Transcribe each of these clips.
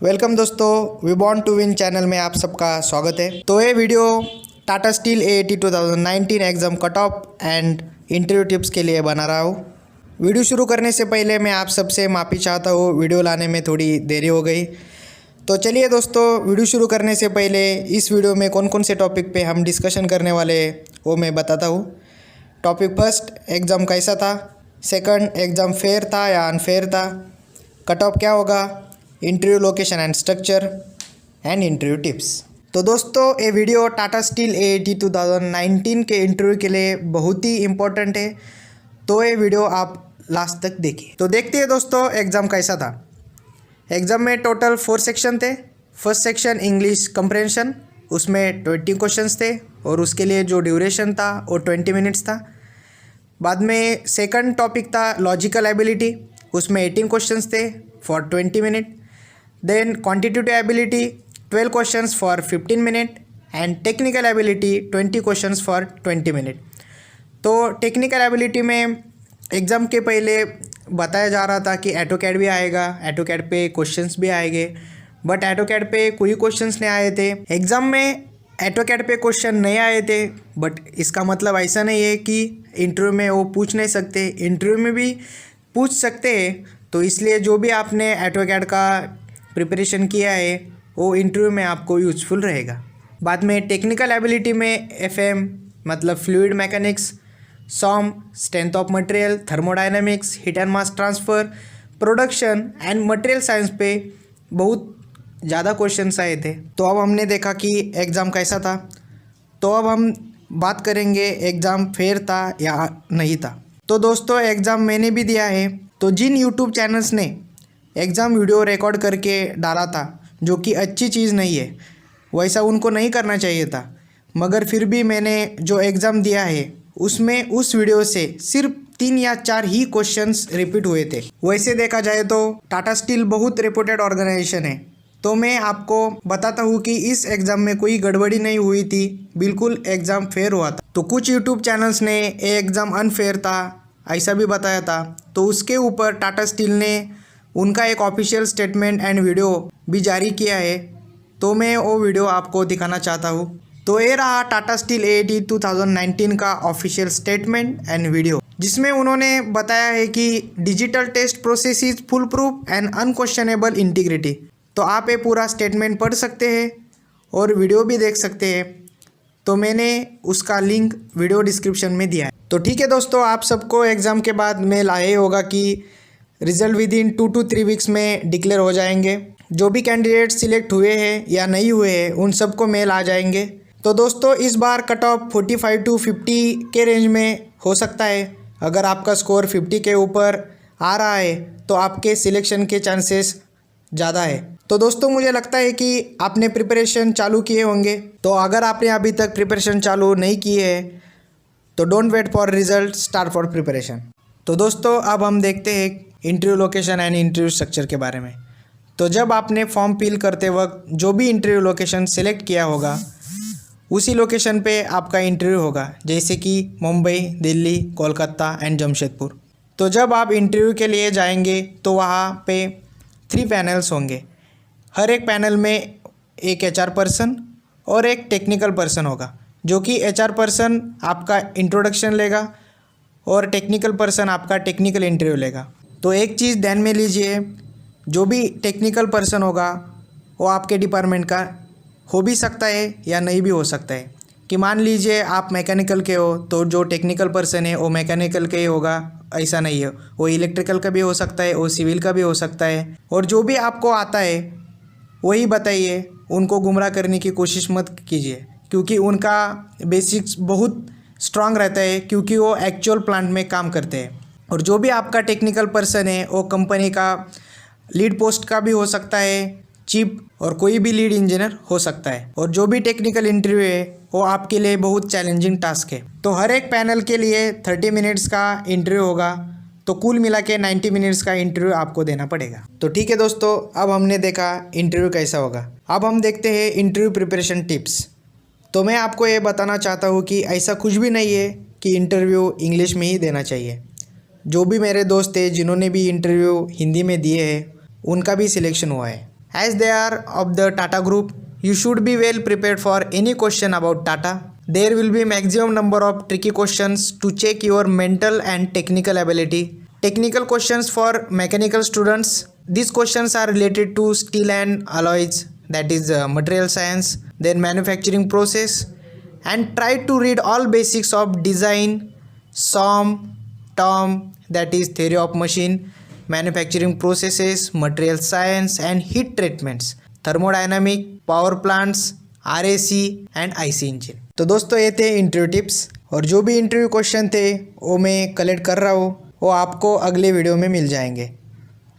Welcome दोस्तों, we born to win channel में आप सबका स्वागत है। तो ये video Tata steel AAT 2019 exam cut off and interview tips के लिए बना रहा हूँ। वीडियो शुरू करने से पहले मैं आप सबसे माफ़ी चाहता हूँ, वीडियो लाने में थोड़ी देरी हो गई। तो चलिए दोस्तों, वीडियो शुरू करने से पहले इस वीडियो में कौन कौन से टॉपिक पे हम डिस्कशन करने वाले वो मैं बताता हूँ। टॉपिक फर्स्ट, एग्ज़ाम कैसा था। सेकंड, एग्ज़ाम फेयर था या अनफेयर था। कट ऑफ क्या होगा, interview location and structure and interview tips. तो दोस्तों, ये वीडियो टाटा स्टील AAT 2019 के इंटरव्यू के लिए बहुत ही इम्पोर्टेंट है, तो ये वीडियो आप लास्ट तक देखिए। तो देखते हैं दोस्तों, एग्ज़ाम कैसा था। एग्ज़ाम में टोटल 4 सेक्शन थे। फर्स्ट सेक्शन इंग्लिश कंप्रेhension, उसमें 20 क्वेश्चंस थे और उसके लिए जो ड्यूरेशन था वो 20 मिनट्स था। बाद में सेकंड टॉपिक था लॉजिकल एबिलिटी, उसमें 18 क्वेश्चंस थे for 20 minute. Then quantitative ability 12 questions for 15 minute and technical ability 20 questions for 20 minute. तो टेक्निकल एबिलिटी में एग्ज़ाम के पहले बताया जा रहा था कि ऑटोकैड भी आएगा, ऑटोकैड पे क्वेश्चंस भी आएंगे, बट ऑटोकैड पे कोई क्वेश्चंस नहीं आए थे। एग्ज़ाम में ऑटोकैड पे क्वेश्चन नहीं आए थे, बट इसका मतलब ऐसा नहीं है कि इंटरव्यू में वो पूछ नहीं सकते, इंटरव्यू में भी पूछ सकते हैं। तो इसलिए जो भी आपने ऑटोकैड का प्रिपरेशन किया है वो इंटरव्यू में आपको यूज़फुल रहेगा। बाद में टेक्निकल एबिलिटी में FM मतलब fluid mechanics, SOM, strength of material, thermodynamics, heat and mass transfer, production and material science पे बहुत ज़्यादा क्वेश्चंस आए थे। तो अब हमने देखा कि एग्ज़ाम कैसा था। तो अब हम बात करेंगे एग्ज़ाम फेयर था या नहीं था। तो दोस्तों, एग्ज़ाम मैंने भी दिया है। तो जिन यूट्यूब चैनल्स ने एग्ज़ाम वीडियो रिकॉर्ड करके डाला था, जो कि अच्छी चीज़ नहीं है, वैसा उनको नहीं करना चाहिए था, मगर फिर भी मैंने जो एग्ज़ाम दिया है उसमें उस वीडियो से सिर्फ 3 या 4 ही क्वेश्चंस रिपीट हुए थे। वैसे देखा जाए तो टाटा स्टील बहुत रेपुटेड ऑर्गेनाइजेशन है। तो मैं आपको बताता हूँ कि इस एग्ज़ाम में कोई गड़बड़ी नहीं हुई थी, बिल्कुल एग्ज़ाम फेयर हुआ था। तो कुछ यूट्यूब चैनल्स ने ये एग्ज़ाम अनफेयर था ऐसा भी बताया था, तो उसके ऊपर टाटा स्टील ने उनका एक ऑफिशियल स्टेटमेंट एंड वीडियो भी जारी किया है। तो मैं वो वीडियो आपको दिखाना चाहता हूँ। तो ये रहा टाटा स्टील AAT 2019 का ऑफिशियल स्टेटमेंट एंड वीडियो, जिसमें उन्होंने बताया है कि digital test process is foolproof and unquestionable integrity. तो आप ये पूरा स्टेटमेंट पढ़ सकते हैं और वीडियो भी देख सकते हैं। तो मैंने उसका लिंक वीडियो डिस्क्रिप्शन में दिया है। तो ठीक है दोस्तों, आप सबको एग्ज़ाम के बाद मेल आया होगा कि result with in 2 to 3 weeks में डिक्लेयर हो जाएंगे। जो भी कैंडिडेट सिलेक्ट हुए हैं या नहीं हुए हैं उन सबको मेल आ जाएंगे। तो दोस्तों, इस बार कट ऑफ 45 to 50 के रेंज में हो सकता है। अगर आपका स्कोर 50 के ऊपर आ रहा है तो आपके सिलेक्शन के चांसेस ज़्यादा है। तो दोस्तों, मुझे लगता है कि आपने प्रिपरेशन चालू किए होंगे। तो अगर आपने अभी तक प्रिपरेशन चालू नहीं की है तो don't wait for result, start for preparation. तो दोस्तों, अब हम देखते हैं interview location and interview structure के बारे में। तो जब आपने फॉर्म फिल करते वक्त जो भी इंटरव्यू लोकेशन सेलेक्ट किया होगा उसी लोकेशन पे आपका इंटरव्यू होगा, जैसे कि मुंबई, दिल्ली, कोलकाता एंड जमशेदपुर। तो जब आप इंटरव्यू के लिए जाएंगे तो वहाँ पे 3 पैनल्स होंगे। हर एक पैनल में एक HR पर्सन और एक टेक्निकल पर्सन होगा, जो कि HR पर्सन आपका इंट्रोडक्शन लेगा और टेक्निकल पर्सन आपका टेक्निकल इंटरव्यू लेगा। तो एक चीज़ ध्यान में लीजिए, जो भी टेक्निकल पर्सन होगा वो आपके डिपार्टमेंट का हो भी सकता है या नहीं भी हो सकता है। कि मान लीजिए आप मैकेनिकल के हो तो जो टेक्निकल पर्सन है वो मैकेनिकल के ही होगा, ऐसा नहीं है। वो इलेक्ट्रिकल का भी हो सकता है, वो सिविल का भी हो सकता है। और जो भी आपको आता है वही बताइए, उनको गुमराह करने की कोशिश मत कीजिए, क्योंकि उनका बेसिक्स बहुत स्ट्रांग रहता है, क्योंकि वो एक्चुअल प्लांट में काम करते हैं। और जो भी आपका टेक्निकल पर्सन है वो कंपनी का लीड पोस्ट का भी हो सकता है, चीफ और कोई भी लीड इंजीनियर हो सकता है। और जो भी टेक्निकल इंटरव्यू है वो आपके लिए बहुत चैलेंजिंग टास्क है। तो हर एक पैनल के लिए 30 मिनट्स का इंटरव्यू होगा, तो कुल मिला के 90 मिनट्स का इंटरव्यू आपको देना पड़ेगा। तो ठीक है दोस्तों, अब हमने देखा इंटरव्यू कैसा होगा। अब हम देखते हैं इंटरव्यू प्रिपरेशन टिप्स। तो मैं आपको ये बताना चाहता हूँ कि ऐसा कुछ भी नहीं है कि इंटरव्यू इंग्लिश में ही देना चाहिए। जो भी मेरे दोस्त थे जिन्होंने भी इंटरव्यू हिंदी में दिए हैं उनका भी सिलेक्शन हुआ है। As they are of the Tata Group, you should be well prepared for any question about Tata. There will be maximum number of tricky questions to check your mental and technical ability. Technical questions for mechanical students. These questions are related to steel and alloys, that is material science, then manufacturing process, and try to read all basics of design, SOM, TOM, that is theory of machine, manufacturing processes, material science and heat treatments, thermodynamic, power plants, RAC and IC engine. तो दोस्तों ये थे interview tips, और जो भी interview question थे वो मैं कलेक्ट कर रहा हूँ, वो आपको अगले वीडियो में मिल जाएंगे,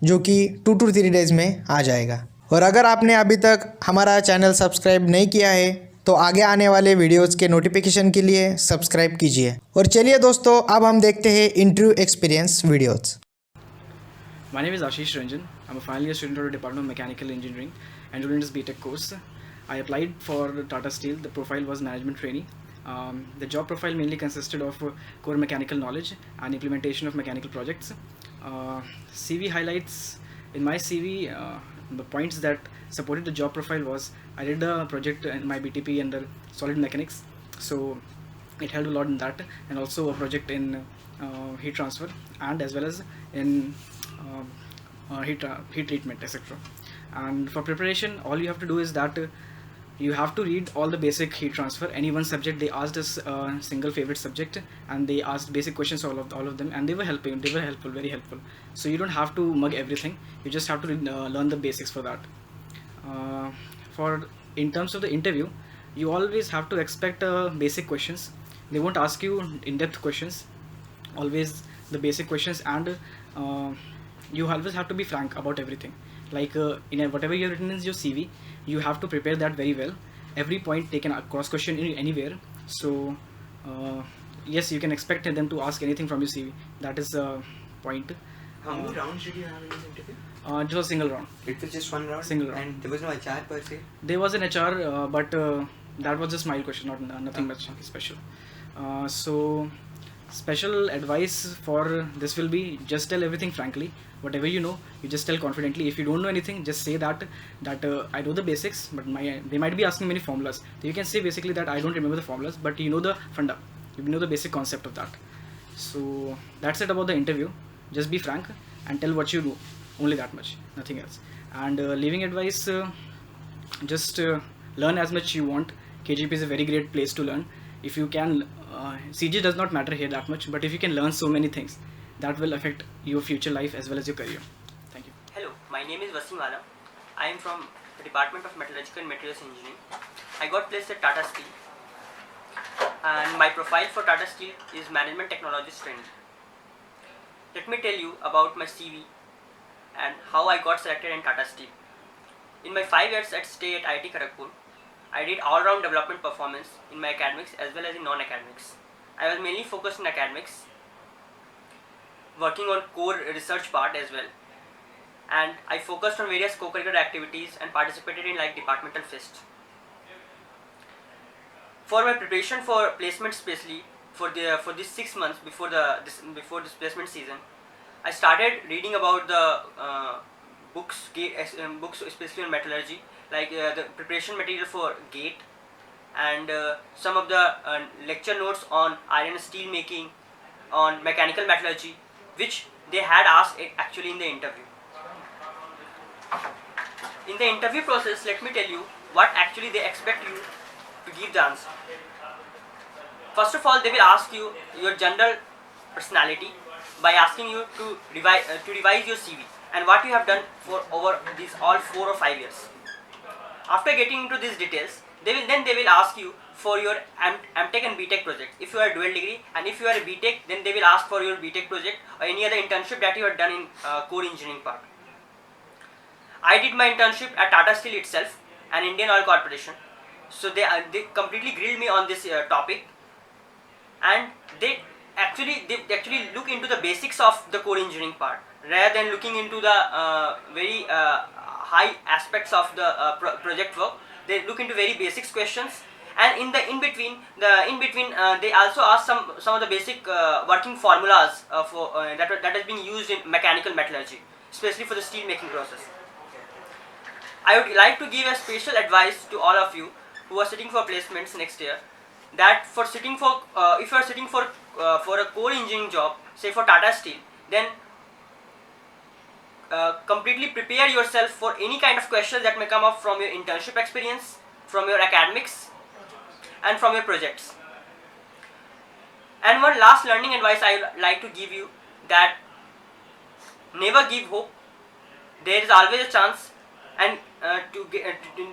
जो कि 2 to 3 डेज़ में आ जाएगा. और अगर आपने अभी तक हमारा चैनल सब्सक्राइब नहीं किया है तो आगे आने वाले वीडियोज़ के नोटिफिकेशन के लिए सब्सक्राइब कीजिए. और चलिए दोस्तों, अब हम देखते हैं interview experience videos. My name is Ashish Ranjan. I'm a final year student of the Department of Mechanical Engineering and enrolled in this BTech course. I applied for Tata Steel. The profile was management trainee. The job profile mainly consisted of core mechanical knowledge and implementation of mechanical projects. CV highlights. In my CV, the points that supported the job profile was I did a project in my BTP under solid mechanics, so it helped a lot in that, and also a project in heat transfer and as well as in heat treatment, etc. And for preparation, all you have to do is that you have to read all the basic heat transfer. Any one subject they asked us single favorite subject, and they asked basic questions, all of them, and they were helping. They were helpful, very helpful. So you don't have to mug everything. You just have to learn the basics for that. For in terms of the interview, you always have to expect basic questions. They won't ask you in-depth questions. Always the basic questions, and you always have to be frank about everything. Like whatever you have written in your CV, you have to prepare that very well. Every point they can cross question anywhere. So yes, you can expect them to ask anything from your CV. That is the point. How many rounds did you have in this interview? It was a single round. It was just one round? Single round. And there was no HR per se? There was an HR, but that was just mild question, nothing much special. So special advice for this will be just tell everything frankly. Whatever you know, you just tell confidently. If you don't know anything, just say that I know the basics, but they might be asking many formulas. So you can say basically that I don't remember the formulas, but you know the funda, you know the basic concept of that. So that's it about the interview. Just be frank and tell what you do, only that much, nothing else. And leaving advice, just learn as much you want. KGP is a very great place to learn. If you can, CG does not matter here that much, but if you can learn so many things, that will affect your future life as well as your career. Thank you. Hello, my name is Vasim Alam. I am from the Department of Metallurgical and Materials Engineering. I got placed at Tata Steel, and my profile for Tata Steel is Management Technologist Trainee. Let me tell you about my CV and how I got selected in Tata Steel. In my 5 years at stay at IIT Kharagpur, I did all-round development performance in my academics as well as in non-academics. I was mainly focused in academics, working on core research part as well, and I focused on various co-curricular activities and participated in like departmental fest. For my preparation for placement, especially for this 6 months before this placement season, I started reading about the books especially on metallurgy, like the preparation material for GATE, and some of the lecture notes on iron and steel making, on mechanical metallurgy, which they had asked actually in the interview. In the interview process, let me tell you what actually they expect you to give the answer. First of all, they will ask you your general personality by asking you to revise your CV and what you have done for over these all 4 or 5 years. After getting into these details, they will ask you for your MTech and BTech project. If you are a dual degree, and if you are a BTech, then they will ask for your BTech project or any other internship that you have done in core engineering part. I did my internship at Tata Steel itself and Indian Oil Corporation. So they completely grilled me on this topic, and they actually look into the basics of the core engineering part rather than looking into the very high aspects of the project work. They look into very basics questions, and in between they also ask some of the basic working formulas that has been used in mechanical metallurgy, especially for the steel making process. I would like to give a special advice to all of you who are sitting for placements next year, that for sitting for if you are sitting for a core engineering job, say for Tata Steel, then completely prepare yourself for any kind of questions that may come up from your internship experience, from your academics, and from your projects. And one last learning advice I would like to give you, that never give hope. There is always a chance and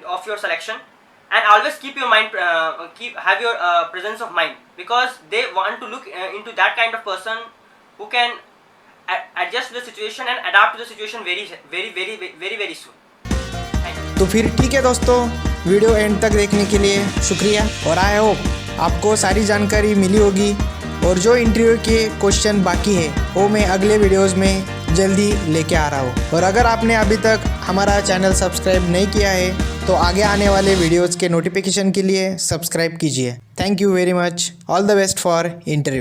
of your selection, and always keep your mind have your presence of mind, because they want to look into that kind of person who can adjust to the situation and adapt to the situation very soon. Thank you. तो फिर ठीक है दोस्तों, video and तक देखने के लिए शुक्रिया, और आई होप आपको सारी जानकारी मिली होगी। और जो इंटरव्यू के क्वेश्चन बाकी है वो मैं अगले वीडियोस में जल्दी लेके आ रहा हूँ। और अगर आपने अभी तक हमारा चैनल सब्सक्राइब नहीं किया है तो आगे आने वाले वीडियोस के नोटिफिकेशन के लिए सब्सक्राइब कीजिए। Thank you very much. All the best for interview.